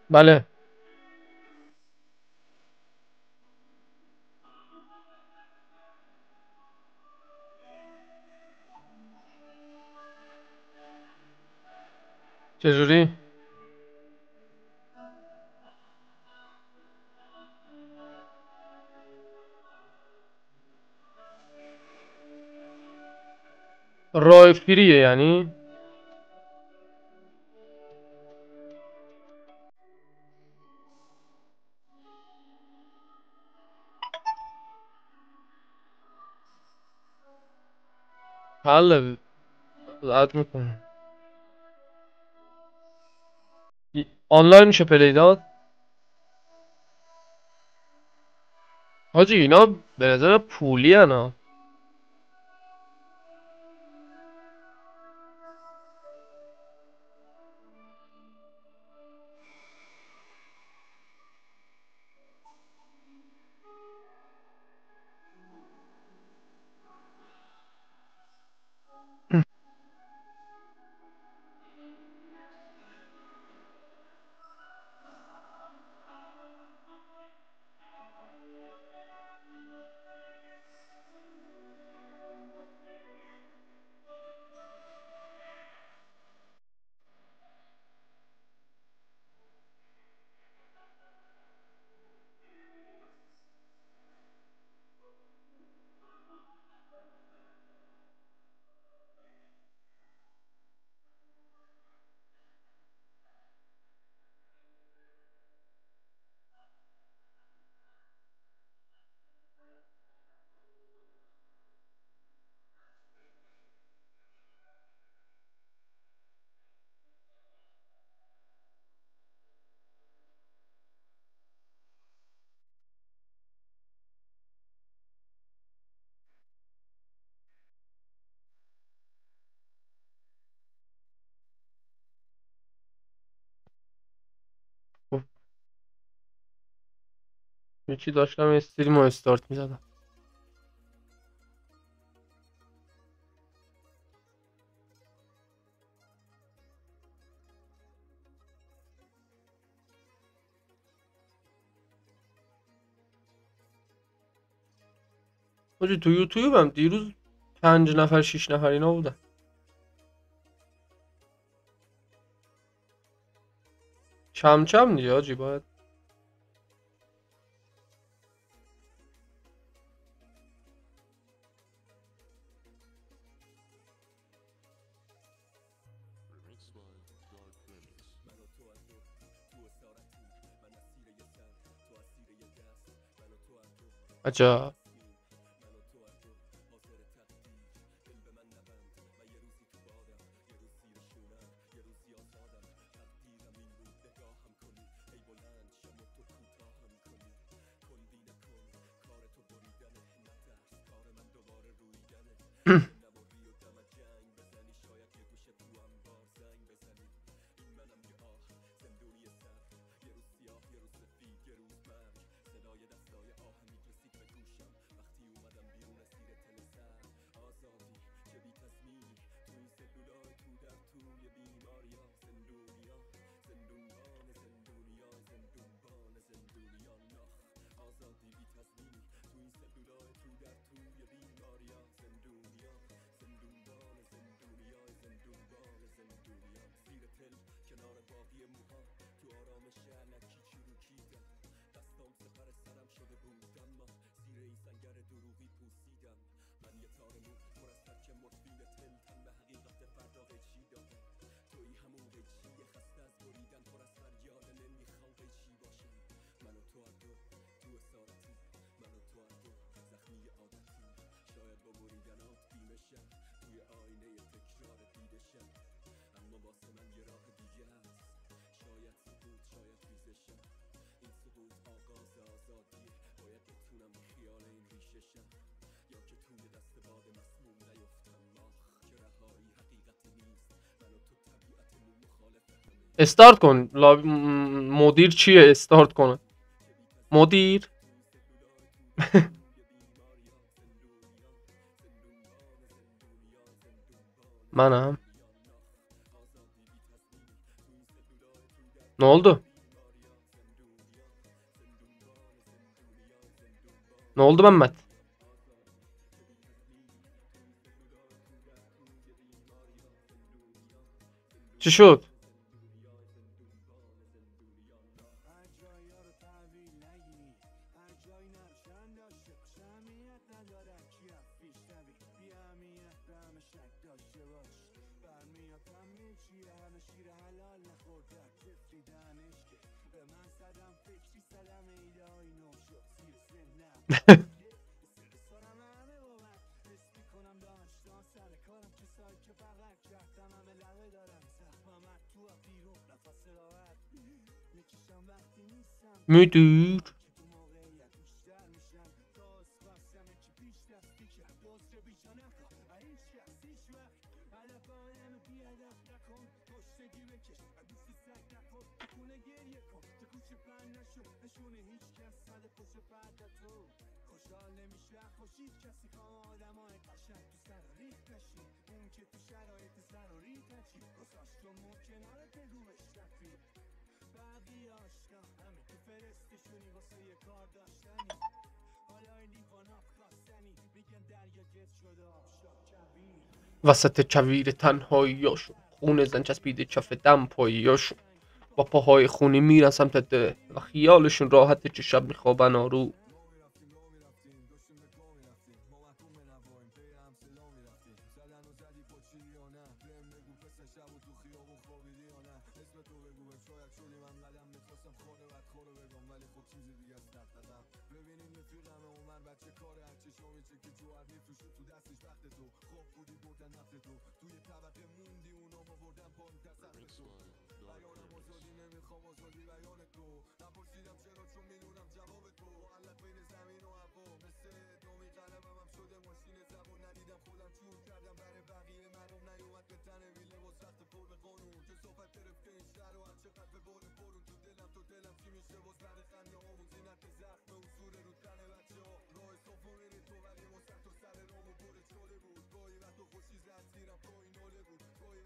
بله. چجوری؟ رای فریه یعنی؟ حله. راحت میکنه. آنلاین میشه پلی داد؟ حاجی اینا به نظر پولی هن. خب، یکی داشتم استریم رو استارت میزدم. حاجی تو یوتیوب هم دیروز 5 نفر 6 نفر اینا بودن. چم چم دیگه حاجی باید. عجب. استارت کن مدیر چیه استارت کنه. مدیر. منم. Ne oldu? Ne oldu Mehmet? چی شد؟ müdür. وسط کویر تنهاییاشون خون زن چسبیده کف دم پاییاشون با پاهای خونی میرن سمت ده و خیالشون راحته چه شب میخوابن آروم.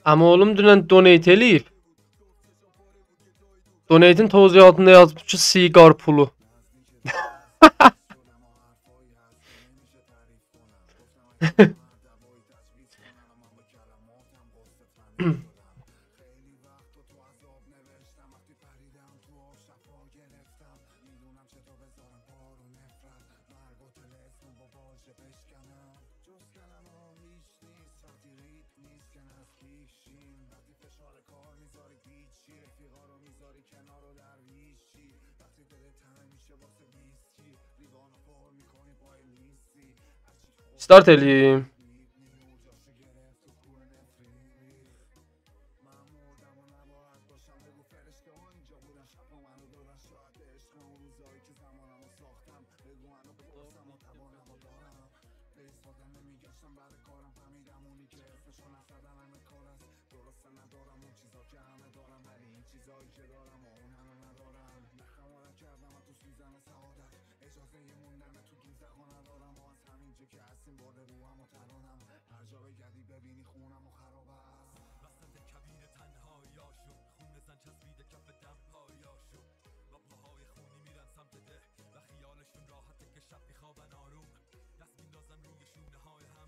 Ama oğlum dünən donate eləyib. Donate'in toziyatında yazmış ki sigar pulu. Start eləyim.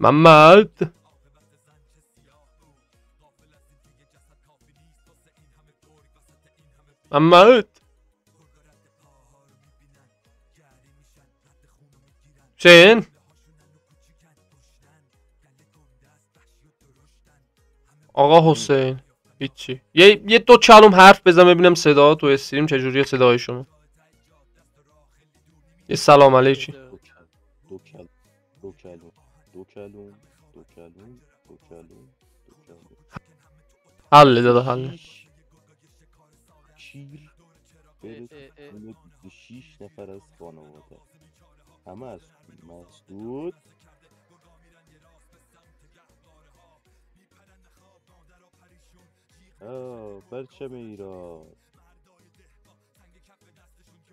محمد محمد حسین آقا حسین هیچی یه دو کلم حرف بزن ببینم صدا تو استریم چجوریه صدای شما. یه سلام علیکی. حل داده حل. شیر برسونه 6 نفر از خانواده همه از مسدود پرچم ایران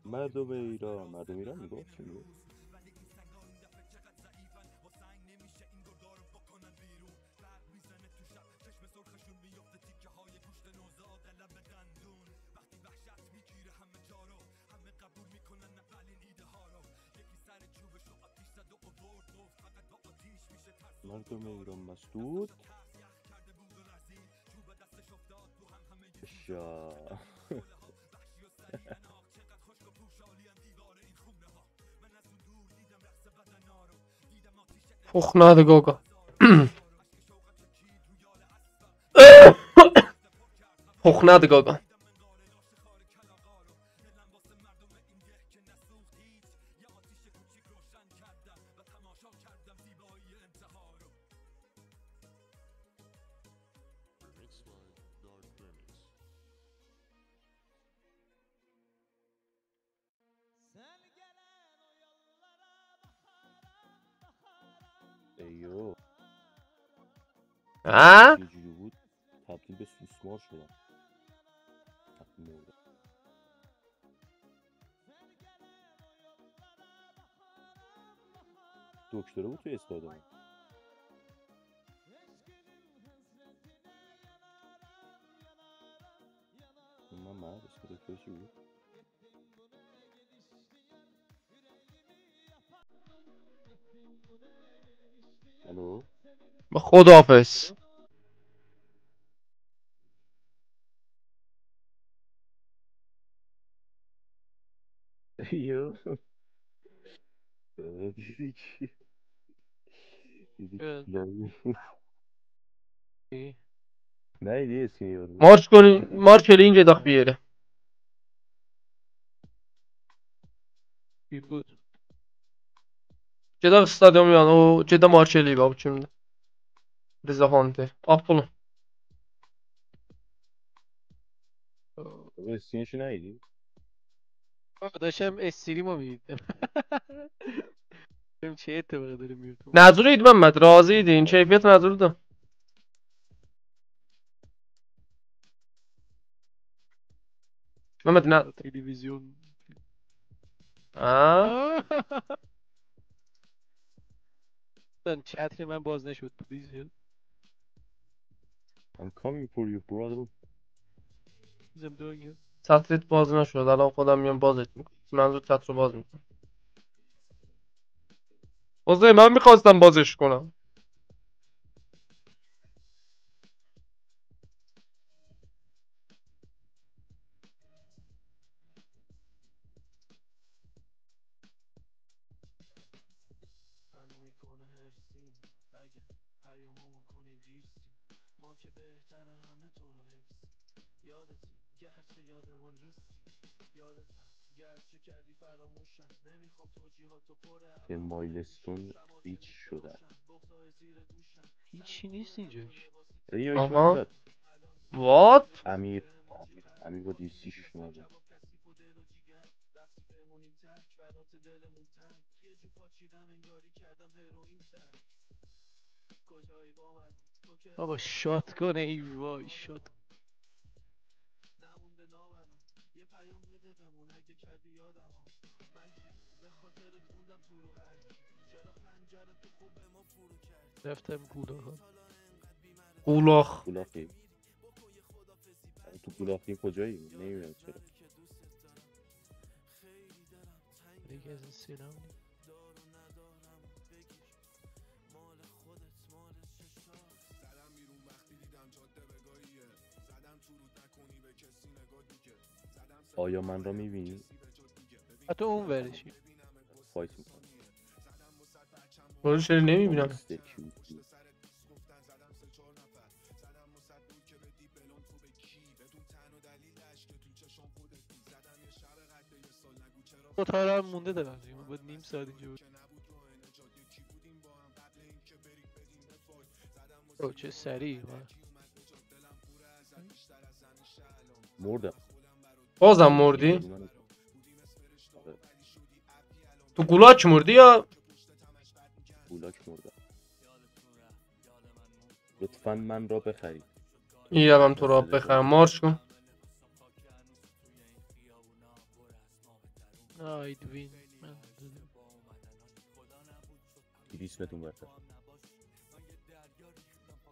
مردم ایران میگفت مردم ایران مسعود شا Hochgnade Goga. Hochgnade Goga. ایو Ha? چه جوری بود تبدیل به سوسمار شدم وقتی مردم. دکتره بود توی اسپایدرمن من مرد اسم دکتر چی بود الو خداحافظ. ایو دیدی چی دیدی Evet. İyi. نهیدی اسمی یارو Marş konu marş eleyince dak bir yere. İyi bu. Ceda stadyum yani o Ceda marş eleyip abi şimdi. Rıza Hante. Apollo. اسمیشو نهیدی داشتم استریمو میدیدم. benim چه اتفاقی داره میفته. Nazırıydı Mehmet. Razıydı. İn keyfiyet nazırıydı. Mehmet ne? Televizyon. Ha? Lan chat'ini من باز نشد. Please. I'm coming for you brother I'm doing it. Satrit باز نشد. الان خودم میام بازت میکنم. منظور چت رو باز میکنم. حسین من میخواستم بازش کنم. که مایلستون ریچ شدن هیچی نیست اینجاش. یا یک آها. زد What? امیر با دیسیش اومده بابا شات کنه ای وای شات. رفتم گوله ها. Kulak. گولاخی تو گولاخی کجایی نمیدونم چرا دیگه از این سلام نی. آیا من را میبینی حتی اون ورشی. فایت میکنم Böyle şeyleri نمیبینم. دو تا هم مونده دارم دیگه. من باید نیم ساعت اینجا بود. اوه چه سریع. مردم بازم مردی؟ آره. تو گولاک مردی یا؟ گولاک مردم لطفا من را بخرید iyi هم تو را بخرم مارش کن. آیدوین. اسمتون برده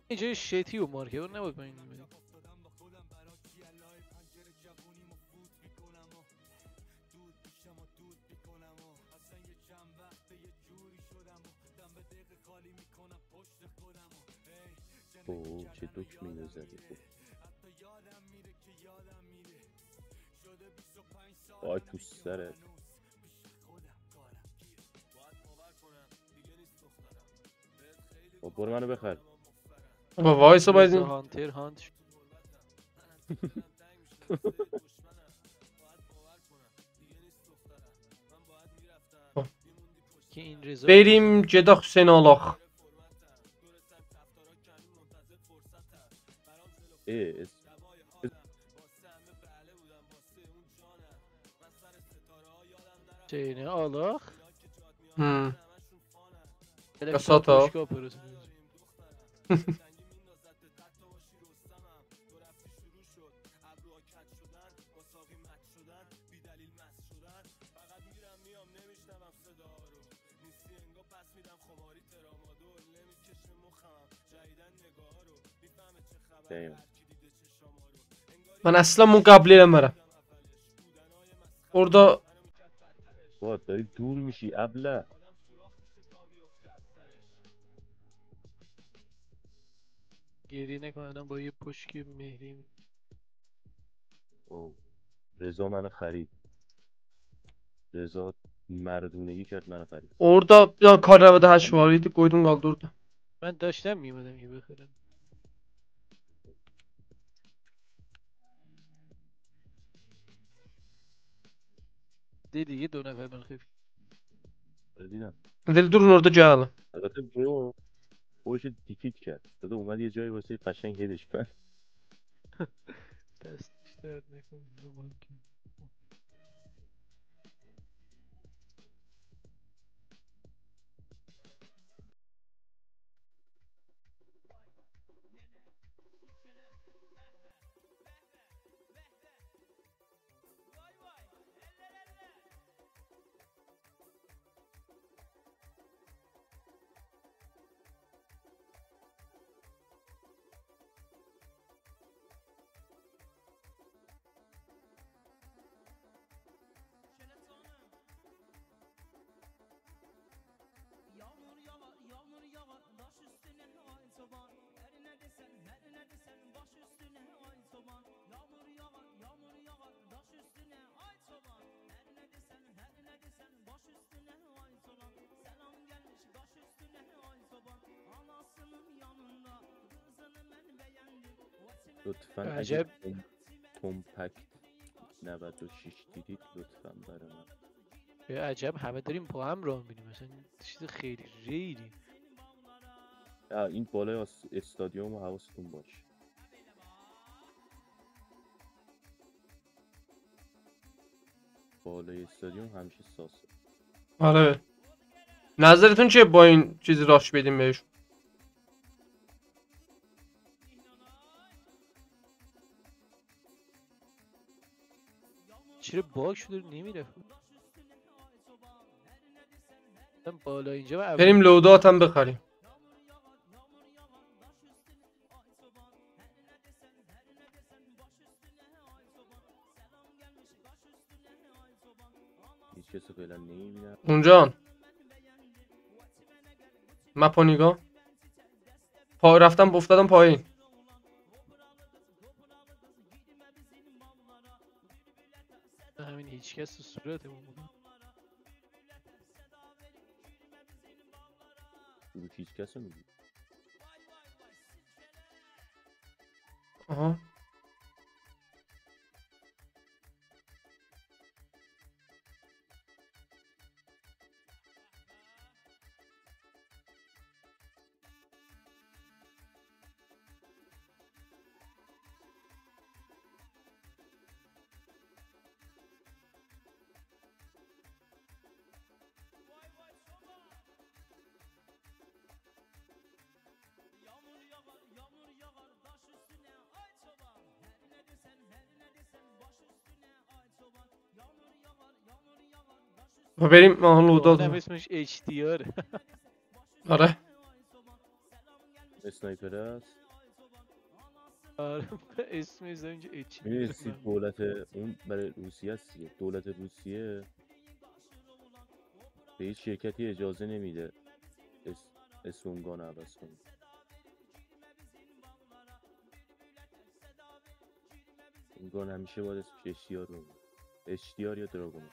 اینجا شیتی و مارکه بود نبود من اینو بدیم. اوه چه دکمه اینو زده. آی تو سرت. برو منو بخر. با وایسا باید رضا این هانتر هانت شد. که این رضا بریم جدا حسین آلاخ. چینه آلاخ Kasata. پشکا پرست. من اصلا اون قبلی نمیرم orada. داری دور میشی ابله. گریه نکنم با یه پشک مهری. اوه رضا منو خرید. رضا مردونگی کرد منو خرید. Orada bir tane kar arabada haş var idi koydum kaldırdı. من داشتم میمدم یه بخرم. دیدی یه دو نفر من خیلی. دیدم. Dedi durun orada gəl. البته برو خودش دیفیت کرد. داده اومد یه جایی واسه قشنگ هدش کرد. دستش درد نکنه. لطفا عجب. اگه کمپکت 96 دیدید لطفا برای من. به عجب همه داریم با هم راه میریم مثلا چیز خیلی ریدی. این بالای استادیوم و حواستون باش. بالای استادیوم همیشه ساسه. آره. نظرتون چیه با این چیزی راش بدیم بهش؟ چرا باگ شده نمیره؟ من بالا اینجا و بریم لودات هم بخریم. هیچ کسی فعلا نمیبینم. اونجا مپا نگاه. رفتم افتادم پایین. همین هیچ کس تو صورتمون بود. هیچ کسی میگی. آها. بریم آها لودات. هم اسمش HDR. آره. اسنایپر است. آره اسمش اینجا HDR. میدونستی دولت اون برای روسیه است دیگه. دولت روسیه به هیچ شرکتی اجازه نمیده اسم اون گان عوض کنیم. این گان همیشه باید اسمش اشتیار رو بود. اشتیار یا دراگون.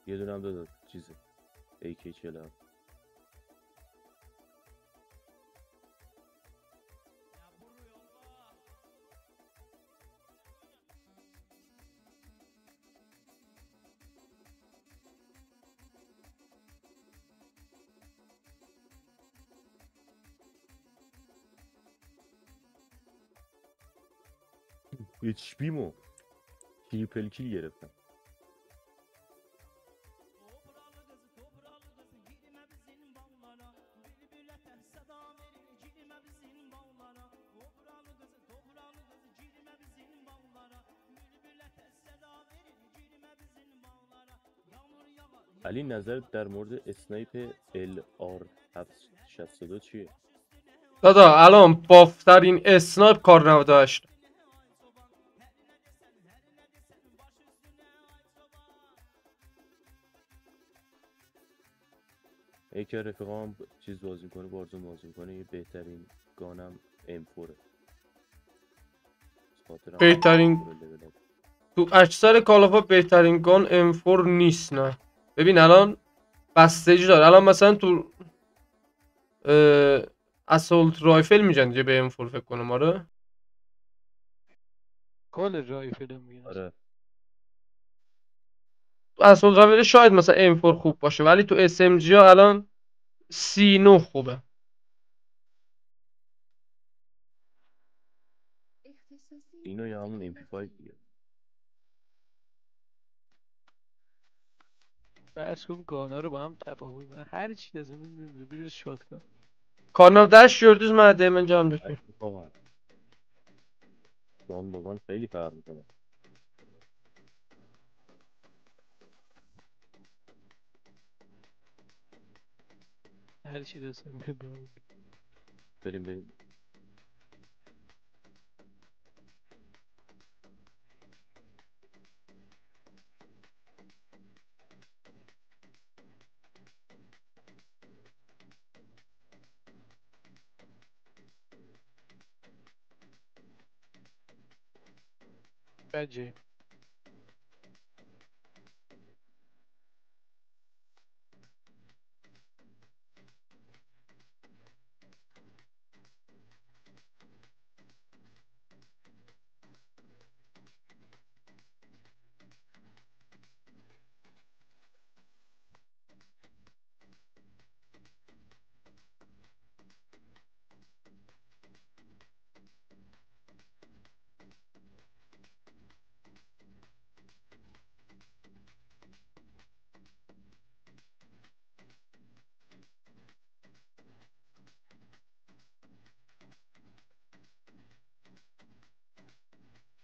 یه دونه هم داد چیزه AK-47. HP'مو تریپل کیل گرفتم. علی نظرت در مورد اسنایپ LR762 چیه؟ دادا الان بافترین اسنایپ کار 98. یکی از رفیقام چیز بازی کنه، وارزون بازی کنه، یه بهترین گانم M4. بهترین تو اکثر کالاها بهترین گان M4 نیست. نه ببین الان بستگی داره. الان مثلا تو اسولت رایفل میجن دیگه به M4 فکر کنم. آره کل رایفل میگن. آره تو اسولت رایفل شاید مثلا M4 خوب باشه، ولی تو SMG ها الان C9 خوبه. اینو یا همون MP5 دیگه. فرض کن گانا رو با هم تفاوت کنن، هر چی لازم نمیدونه بجز شاتگان. کار 98 gördünüz mü demin canım düştü. واقعا گان با گان خیلی فرق میکنه. هر چی لازم نمیدونه. بریم بجه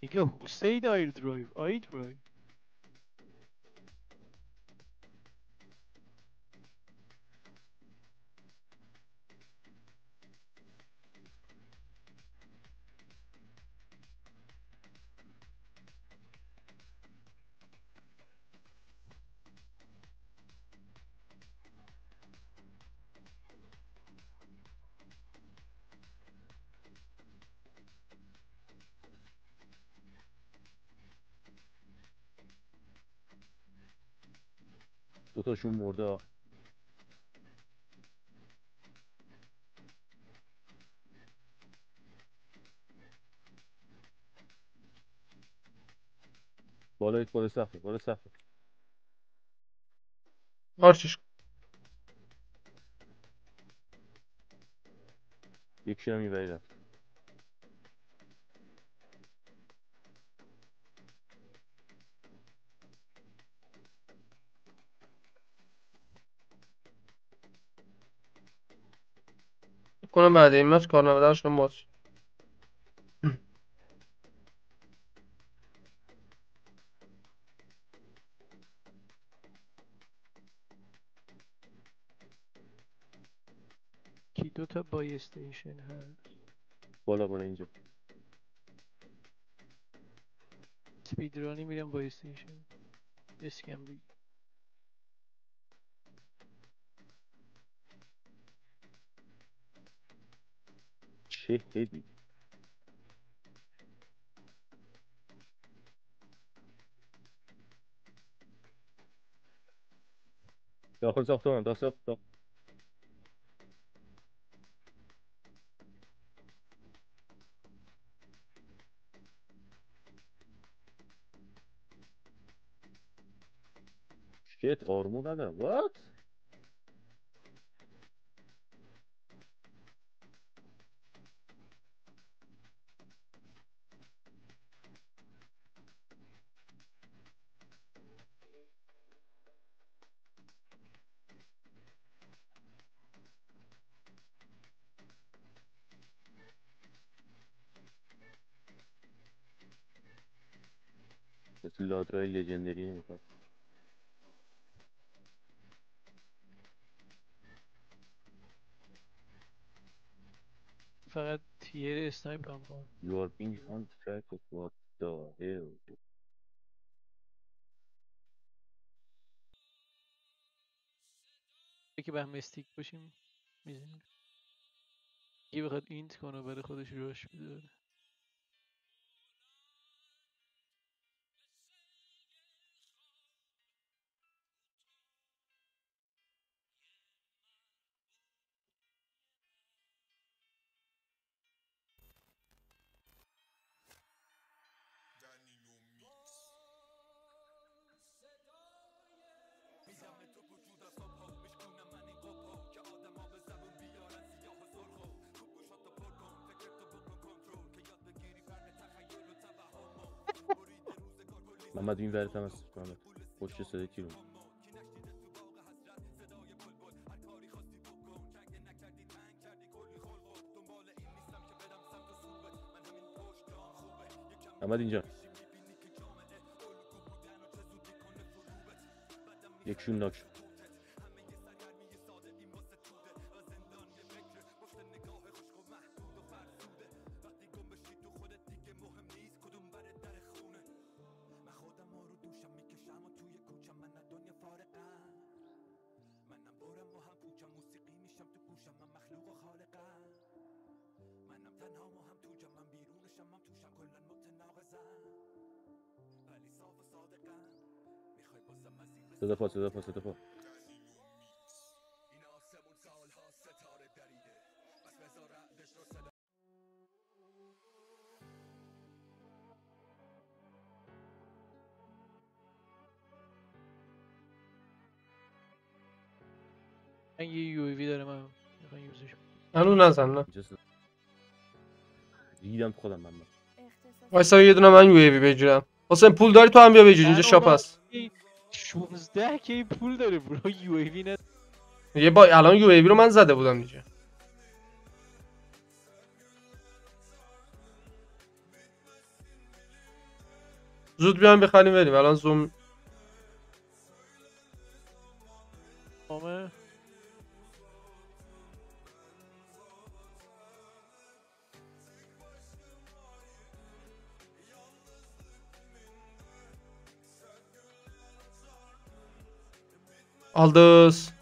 دیگه حسین آیر درایو دوتاشون مرده. بالا سقف. Arşiş. یکی هم میبری رفت. کنم بعد inmez kar 98 باز. کی دوتا بای استیشن هست. بالا اینجا. سپیدرانی میرم با استیشن اسکم بگیر. چه هدی داخل ساختمان داخل شیت آرمون ندارم وات مثل لادرهای لژندری نمیکنم. فقط تیر اسنایپ هم کن. You are being on track of what the hell. که به هم استیک باشیم میزنیم. یه بخواد اینت کنه برای خودش راش بده. محمد این ورت هم هست محمد پشت صدای کی رو محمد اینجا یکشون ناک شد صدا پا صدا پا صدا پا من یه یو ای وی داره من میخوام یوزش هنو نزن نه اینجا صدا ریدم تو خودم محمد وایسا یه دونه من یو ای وی بگیرم حسین پول داری تو هم بیا بگیر اینجا شاپ هست 16 کی پول داره برو یو ای وی نه یه با الان یو ای وی رو من زده بودم دیگه زود بیام بخریم بریم الان زوم آمه aldız.